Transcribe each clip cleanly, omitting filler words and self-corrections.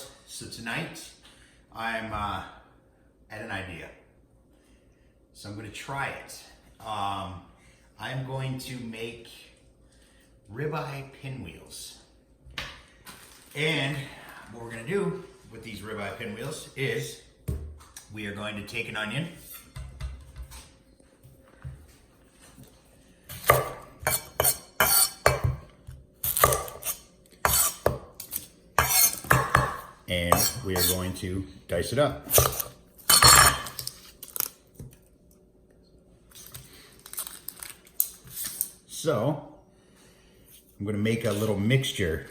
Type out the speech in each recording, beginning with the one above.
Pinwheels. So tonight I'm at an idea. So I'm going to try it. I'm going to make ribeye pinwheels. And what we're going to do with these ribeye pinwheels is we are going to take an onion. And we are going to dice it up. So, I'm going to make a little mixture.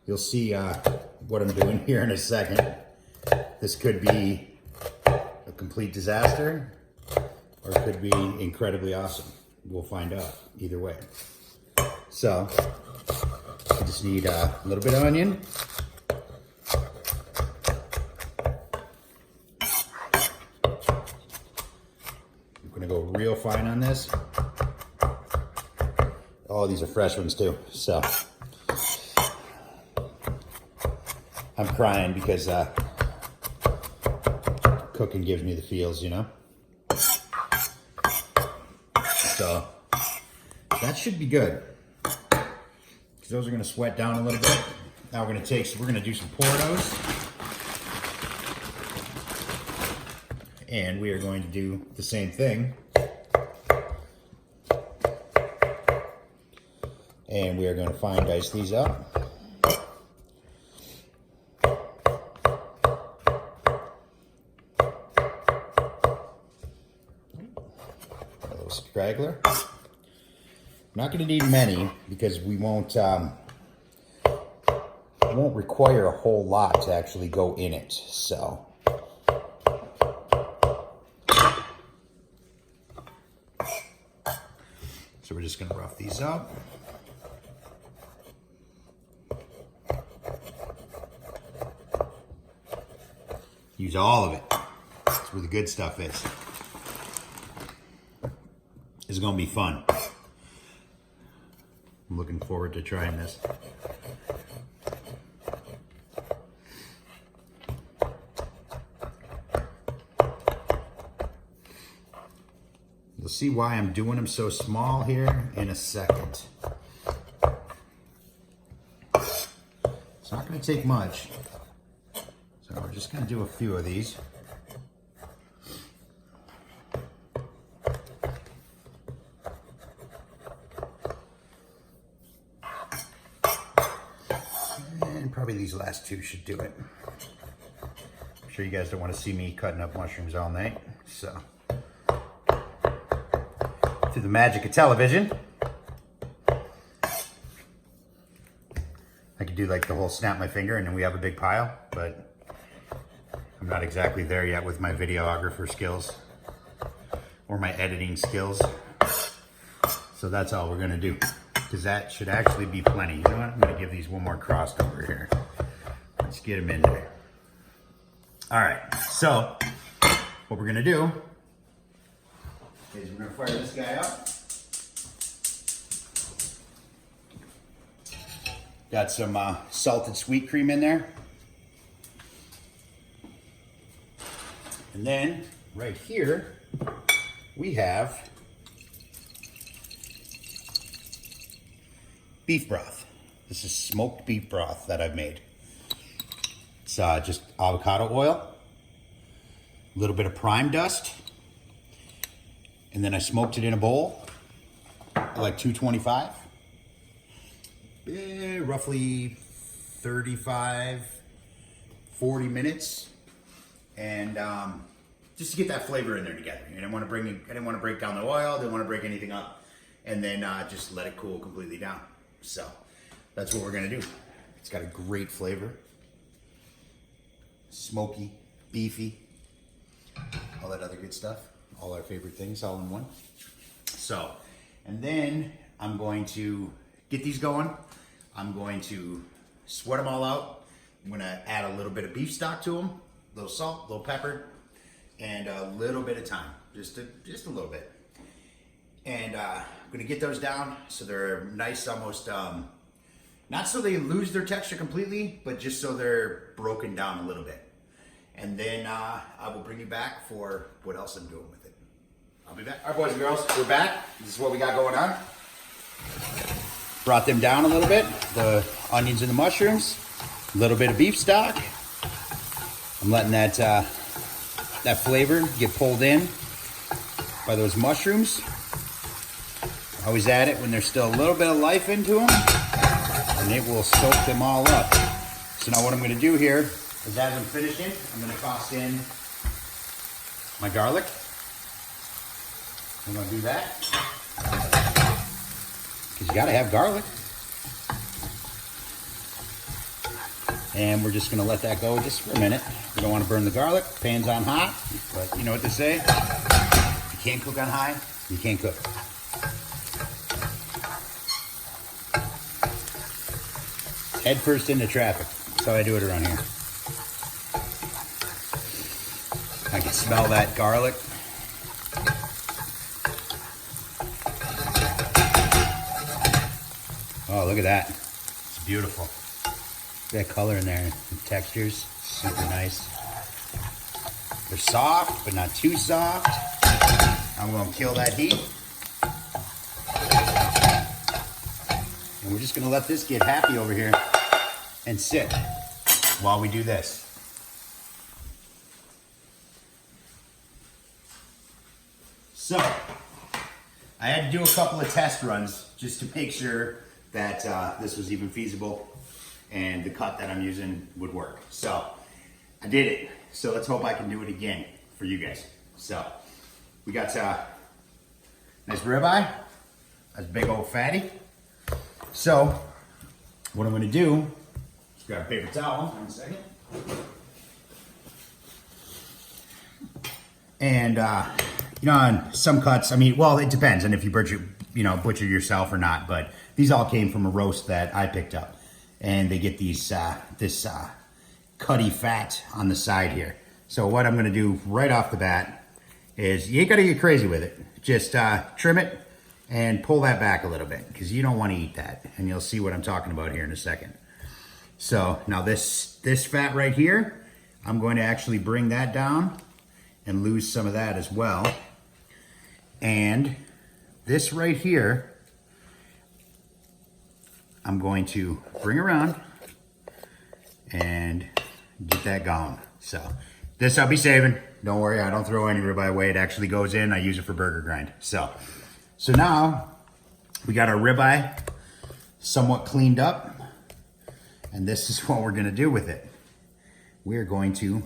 You'll see what I'm doing here in a second. This could be a complete disaster, or it could be incredibly awesome. We'll find out either way. So, I just need a little bit of onion. I'm gonna go real fine on this. Oh, these are fresh ones too. So I'm crying because cooking gives me the feels, you know? So that should be good. Those are going to sweat down a little bit. Now we're going to do some Portos. And we are going to do the same thing. And we are going to fine dice these up. A little straggler. I'm not going to need many because we won't require a whole lot to actually go in it. So we're just going to rough these up. Use all of it. That's where the good stuff is. It's going to be fun. I'm looking forward to trying this. You'll see why I'm doing them so small here in a second. It's not going to take much. So we're just going to do a few of these. Probably these last two should do it. I'm sure you guys don't want to see me cutting up mushrooms all night. So, through the magic of television, I could do like the whole snap my finger and then we have a big pile, but I'm not exactly there yet with my videographer skills or my editing skills. So that's all we're gonna do. Because that should actually be plenty. You know what? I'm going to give these one more crossed over here. Let's get them in there. All right. So what we're going to do is we're going to fire this guy up. Got some salted sweet cream in there. And then right here we have beef broth. This is smoked beef broth that I've made. It's just avocado oil, a little bit of prime dust, and then I smoked it in a bowl at like 225, roughly 35, 40 minutes, and just to get that flavor in there together. I didn't want to break down the oil, didn't want to break anything up, and then just let it cool completely down. So that's what we're gonna do. It's got a great flavor. Smoky, beefy, all that other good stuff. All our favorite things all in one. So, and then I'm going to get these going. I'm going to sweat them all out. I'm gonna add a little bit of beef stock to them, a little salt, a little pepper, and a little bit of thyme, just a little bit. And I'm gonna get those down so they're nice, almost Not so they lose their texture completely, but just so they're broken down a little bit. And then I will bring you back for what else I'm doing with it. I'll be back. All right, boys and girls, we're back. This is what we got going on. Brought them down a little bit. The onions and the mushrooms. A little bit of beef stock. I'm letting that that flavor get pulled in by those mushrooms. Always add it when there's still a little bit of life into them, and it will soak them all up. So now what I'm going to do here is, as I'm finishing, I'm going to toss in my garlic. I'm going to do that because you got to have garlic. And we're just going to let that go just for a minute. We don't want to burn the garlic. Pan's on hot, but you know what they say? If you can't cook on high, you can't cook. Head first into traffic. That's how I do it around here. I can smell that garlic. Oh, look at that. It's beautiful. That color in there, the textures, super nice. They're soft, but not too soft. I'm gonna kill that heat. And we're just gonna let this get happy over here and sit while we do this. So, I had to do a couple of test runs just to make sure that this was even feasible and the cut that I'm using would work. So, I did it. So let's hope I can do it again for you guys. So, we got nice ribeye. That's big old fatty. So, what I'm gonna do, just grab a paper towel, 1 second. And, you know, on some cuts, I mean, well, it depends on if you butcher yourself or not, but these all came from a roast that I picked up. And they get these, this cutty fat on the side here. So what I'm gonna do right off the bat is, you ain't gotta get crazy with it. Just trim it and pull that back a little bit, because you don't want to eat that. And you'll see what I'm talking about here in a second. So now this fat right here, I'm going to actually bring that down and lose some of that as well. And this right here, I'm going to bring around and get that going. So this I'll be saving. Don't worry, I don't throw any ribeye away. It actually goes in. I use it for burger grind. So now we got our ribeye somewhat cleaned up, and this is what we're gonna do with it. We're going to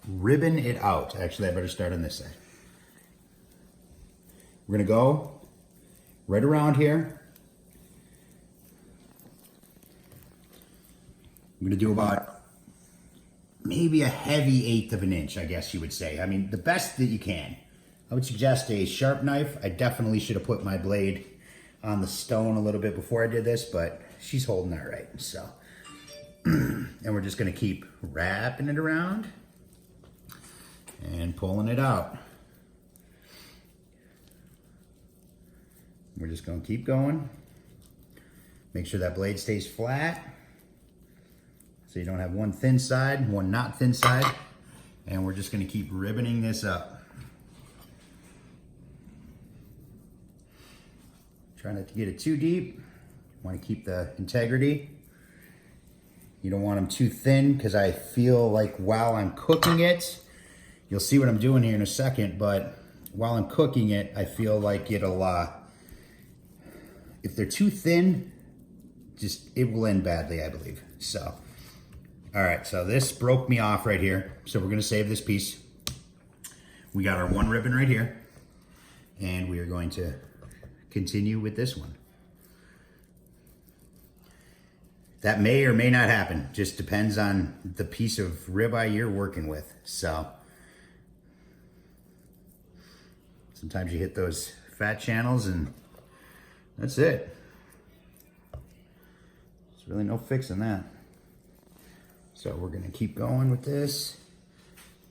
ribbon it out. Actually, I better start on this side. We're gonna go right around here. I'm gonna do about maybe a heavy 1/8 of an inch, I guess you would say. I mean, the best that you can. I would suggest a sharp knife. I definitely should have put my blade on the stone a little bit before I did this, but she's holding that right, so. And we're just gonna keep wrapping it around and pulling it out. We're just gonna keep going. Make sure that blade stays flat, so you don't have one thin side, one not thin side. And we're just gonna keep ribboning this up. Try not to get it too deep. Want to keep the integrity. You don't want them too thin, because I feel like while I'm cooking it, you'll see what I'm doing here in a second, but while I'm cooking it, I feel like it'll, if they're too thin, it will end badly, I believe. So, all right, so this broke me off right here. So we're gonna save this piece. We got our one ribbon right here, and we are going to continue with this one. That may or may not happen. Just depends on the piece of ribeye you're working with. So sometimes you hit those fat channels and that's it. There's really no fixing that. So we're gonna keep going with this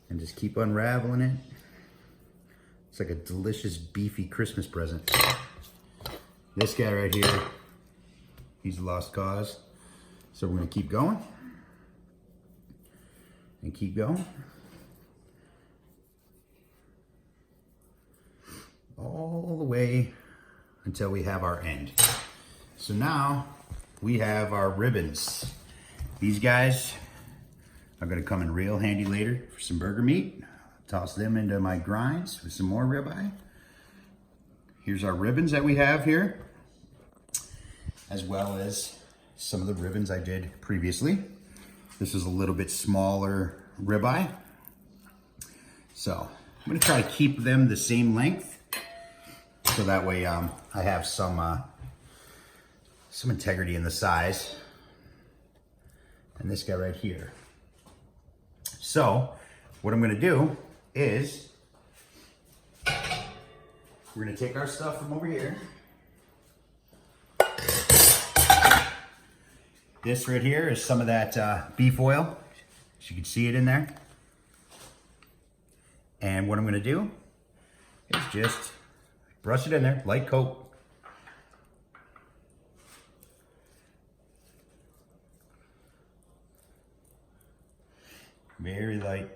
and just keep unraveling it. It's like a delicious beefy Christmas present. This guy right here, he's a lost cause. So we're gonna keep going and keep going all the way until we have our end. So now we have our ribbons. These guys are gonna come in real handy later for some burger meat. Toss them into my grinds with some more ribeye. Here's our ribbons that we have here, as well as some of the ribbons I did previously. This is a little bit smaller ribeye. So I'm gonna try to keep them the same length, so that way I have some integrity in the size. And this guy right here. So what I'm gonna do is we're gonna take our stuff from over here. This right here is some of that beef oil. As you can see it in there. And what I'm gonna do is just brush it in there, light coat. Very light.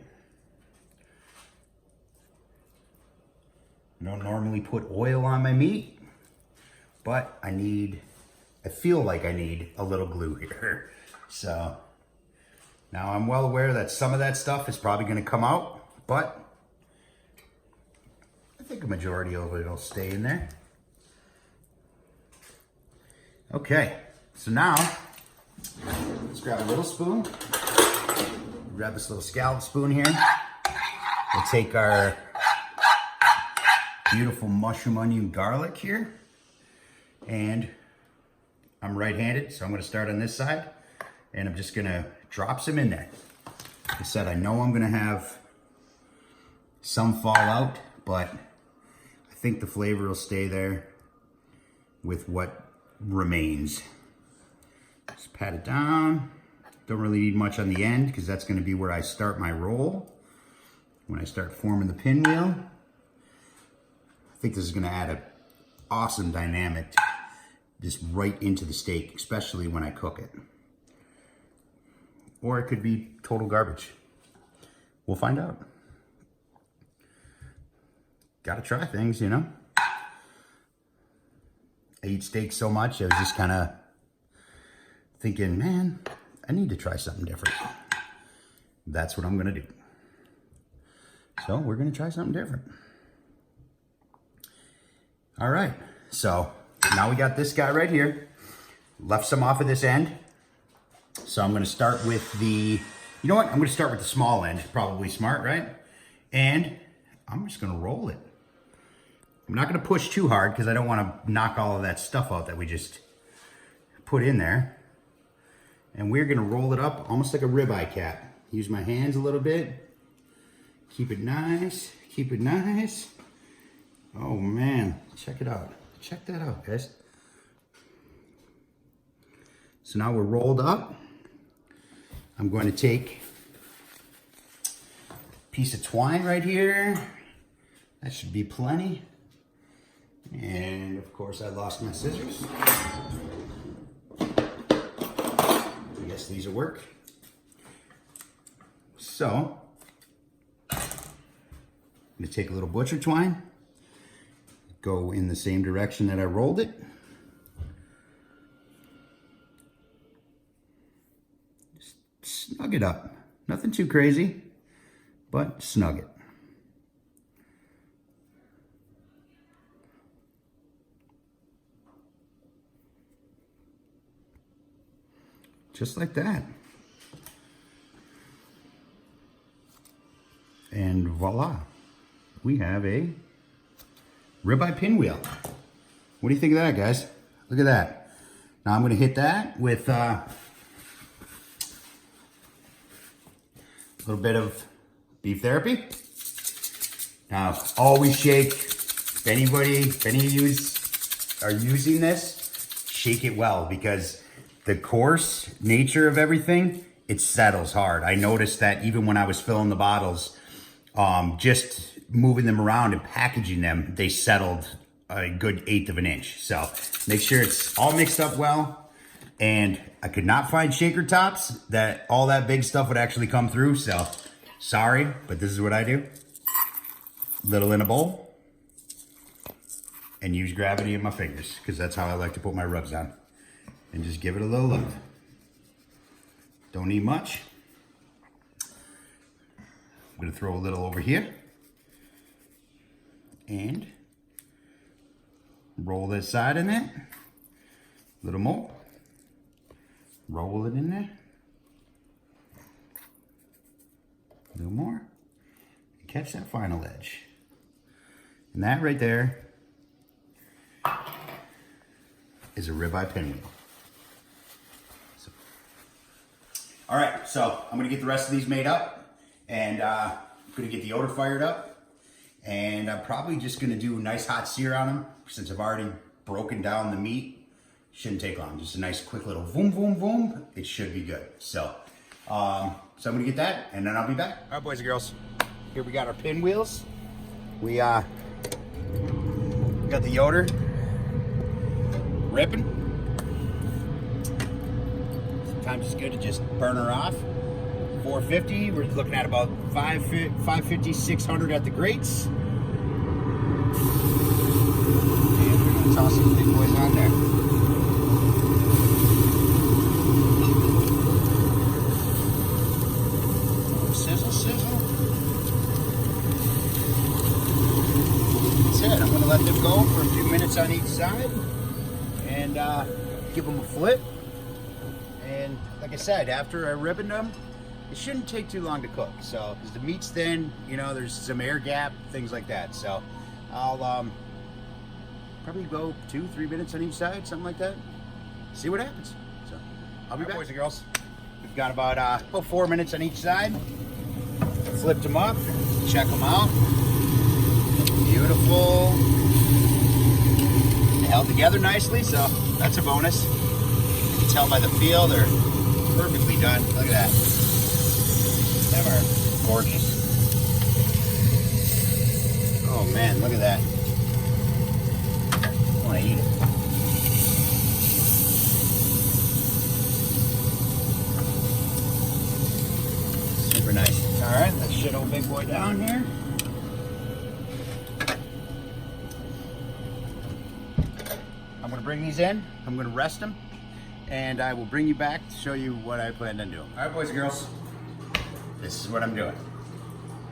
I don't normally put oil on my meat, but I feel like I need a little glue here. So now I'm well aware that some of that stuff is probably gonna come out, but I think a majority of it will stay in there. Okay, so now let's grab a little spoon. Grab this little scallop spoon here. We'll take our beautiful mushroom, onion, garlic here. And I'm right-handed, so I'm gonna start on this side. And I'm just gonna drop some in there. Like I said, I know I'm gonna have some fall out, but I think the flavor will stay there with what remains. Just pat it down. Don't really need much on the end because that's going to be where I start my roll. When I start forming the pinwheel, I think this is going to add an awesome dynamic just right into the steak, especially when I cook it. Or it could be total garbage. We'll find out. Gotta try things, you know? I eat steak so much, I was just kind of thinking, man, I need to try something different. That's what I'm gonna do. So we're gonna try something different. All right, so now we got this guy right here. Left some off of this end. So I'm gonna start with you know what? I'm gonna start with the small end, probably smart, right? And I'm just gonna roll it. I'm not gonna push too hard because I don't wanna knock all of that stuff out that we just put in there. And we're gonna roll it up almost like a ribeye cap. Use my hands a little bit. Keep it nice, keep it nice. Oh man, check it out. Check that out, guys. So now we're rolled up. I'm going to take a piece of twine right here. That should be plenty. And of course I lost my scissors. I guess these will work. So, I'm gonna take a little butcher twine, go in the same direction that I rolled it. Just snug it up. Nothing too crazy, but snug it. Just like that. And voila, we have a ribeye pinwheel. What do you think of that, guys? Look at that. Now I'm gonna hit that with a little bit of beef therapy. Now, always shake. If any of you are using this, shake it well, because the coarse nature of everything, it settles hard. I noticed that even when I was filling the bottles, just moving them around and packaging them, they settled a good 1/8 of an inch. So make sure it's all mixed up well. And I could not find shaker tops that all that big stuff would actually come through. So sorry, but this is what I do. Little in a bowl and use gravity in my fingers because that's how I like to put my rubs on. And just give it a little love. Don't need much. I'm gonna throw a little over here and roll this side in there. A little more. Roll it in there. A little more. Catch that final edge. And that right there is a ribeye pinwheel. So, all right, so I'm gonna get the rest of these made up. And I'm gonna get the odor fired up. And I'm probably just gonna do a nice hot sear on them since I've already broken down the meat. Shouldn't take long, just a nice quick little boom, boom, boom. It should be good. So I'm gonna get that and then I'll be back. All right, boys and girls, here we got our pinwheels. We got the odor ripping. Sometimes it's good to just burn her off. 450, we're looking at about 550, 600 at the grates. And we're gonna toss some big boys on there. Sizzle, sizzle. That's it. I'm gonna let them go for a few minutes on each side and give them a flip. And like I said, after I ribbon them, it shouldn't take too long to cook. So, because the meat's thin, you know, there's some air gap, things like that. So, I'll probably go 2-3 minutes on each side, something like that. See what happens. So, I'll be back, boys and girls. We've got about 4 minutes on each side. Flipped them up, check them out. Beautiful. They held together nicely, so that's a bonus. You can tell by the feel they're perfectly done. Look at that. Them are gorgeous. Oh man, look at that. I want to eat it. Super nice. All right, let's shit old big boy down here. I'm going to bring these in. I'm going to rest them. And I will bring you back to show you what I plan on doing. All right, boys and girls. This is what I'm doing.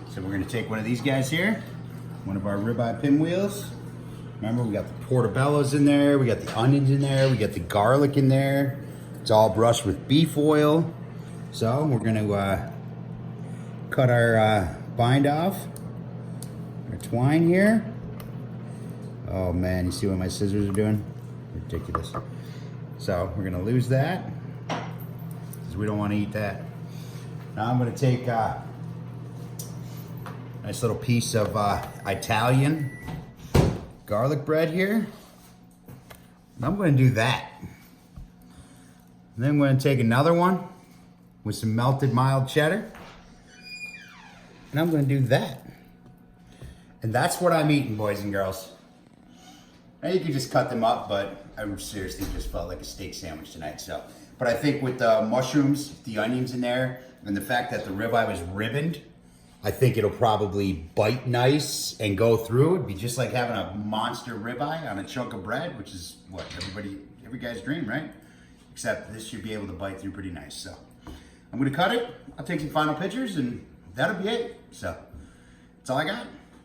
So we're gonna take one of these guys here, one of our ribeye pinwheels. Remember, we got the portobellos in there, we got the onions in there, we got the garlic in there. It's all brushed with beef oil. So we're gonna cut our bind off, our twine here. Oh man, you see what my scissors are doing? Ridiculous. So we're gonna lose that, because we don't wanna eat that. Now I'm going to take a nice little piece of Italian garlic bread here. And I'm going to do that. And then I'm going to take another one with some melted mild cheddar. And I'm going to do that. And that's what I'm eating, boys and girls. Now you can just cut them up, but I seriously just felt like a steak sandwich tonight. So, but I think with the mushrooms, the onions in there, and the fact that the ribeye was ribboned, I think it'll probably bite nice and go through. It'd be just like having a monster ribeye on a chunk of bread, which is what every guy's dream, right? Except this should be able to bite through pretty nice. So I'm gonna cut it. I'll take some final pictures and that'll be it. So that's all I got.